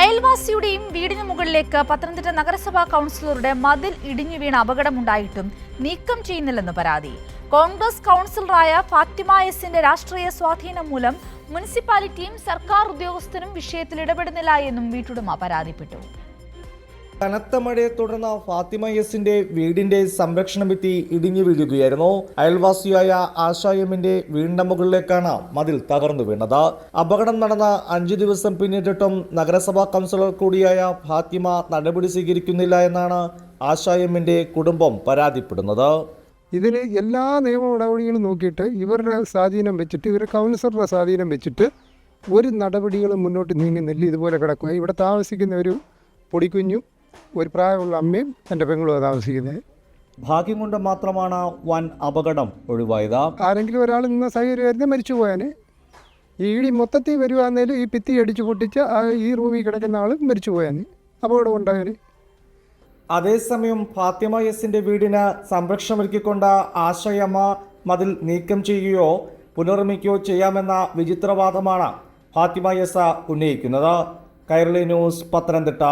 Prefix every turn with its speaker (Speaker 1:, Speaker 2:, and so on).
Speaker 1: അയൽവാസിയുടെയും വീടിന് മുകളിലേക്ക് പത്തനംതിട്ട നഗരസഭാ കൗൺസിലറുടെ മതിൽ ഇടിഞ്ഞു വീണ അപകടമുണ്ടായിട്ടും നീക്കം ചെയ്യുന്നില്ലെന്ന് പരാതി. കോൺഗ്രസ് കൗൺസിലറായ ഫാത്തിമ എസിന്റെ രാഷ്ട്രീയ സ്വാധീനം മൂലം മുനിസിപ്പാലിറ്റിയും സർക്കാർ ഉദ്യോഗസ്ഥരും വിഷയത്തിൽ ഇടപെടുന്നില്ല എന്നും വീട്ടുടമ പരാതിപ്പെട്ടു.
Speaker 2: കനത്ത മഴയെ തുടർന്ന് ഫാത്തിമ എസിന്റെ വീടിന്റെ സംരക്ഷണ ഭിത്തി ഇടിഞ്ഞു വീഴുകയായിരുന്നു. അയൽവാസിയായ ആശ എമ്മിന്റെ വീടിന്റെ മുകളിലേക്കാണ് മതിൽ തകർന്നു വീണത്. അപകടം നടന്ന 5 ദിവസം പിന്നിട്ടിട്ടും നഗരസഭാ കൗൺസിലർ കൂടിയായ ഫാത്തിമ നടപടി സ്വീകരിക്കുന്നില്ല എന്നാണ് ആശ എമ്മിന്റെ കുടുംബം പരാതിപ്പെടുന്നത്.
Speaker 3: ഇതിൽ എല്ലാ നിയമ നടപടികളും നോക്കിയിട്ട് ഇവരുടെ സ്വാധീനം വെച്ചിട്ട് കൗൺസിലറുടെ സ്വാധീനം വെച്ചിട്ട് ഒരു നടപടികളും മുന്നോട്ട് നീങ്ങുന്നില്ല. ഇതുപോലെ കിടക്കുക. ഇവിടെ താമസിക്കുന്ന ഒരു പൊടിക്കുഞ്ഞും ഒരു പ്രായമുള്ള അമ്മയും എൻ്റെ പെങ്ങളും താമസിക്കുന്നത്.
Speaker 2: ഭാഗ്യം കൊണ്ട് മാത്രമാണ് വൻ അപകടം ഒഴിവായത്.
Speaker 3: ആരെങ്കിലും ഒരാൾ നിന്ന സാഹചര്യം മരിച്ചു പോയാൽ ഈ ഇടി മൊത്തത്തിൽ വരുവാന്നേലും ഈ ഭിത്തി അടിച്ചു പൊട്ടിച്ച് ഈ റൂമിൽ കിടക്കുന്ന ആൾ മരിച്ചു പോയാൽ അപകടം ഉണ്ടായാൽ.
Speaker 2: അതേസമയം ഫാത്തിമ എസിന്റെ വീടിന് സംരക്ഷണമൊരുക്കിക്കൊണ്ട് ആശയമ്മ മതിൽ നീക്കം ചെയ്യുകയോ പുനർനിർമ്മിക്കുകയോ ചെയ്യാമെന്ന വിചിത്രവാദമാണ് ഫാത്തിമ എസ് ഉന്നയിക്കുന്നത്. കൈരളി ന്യൂസ്, പത്തനംതിട്ട.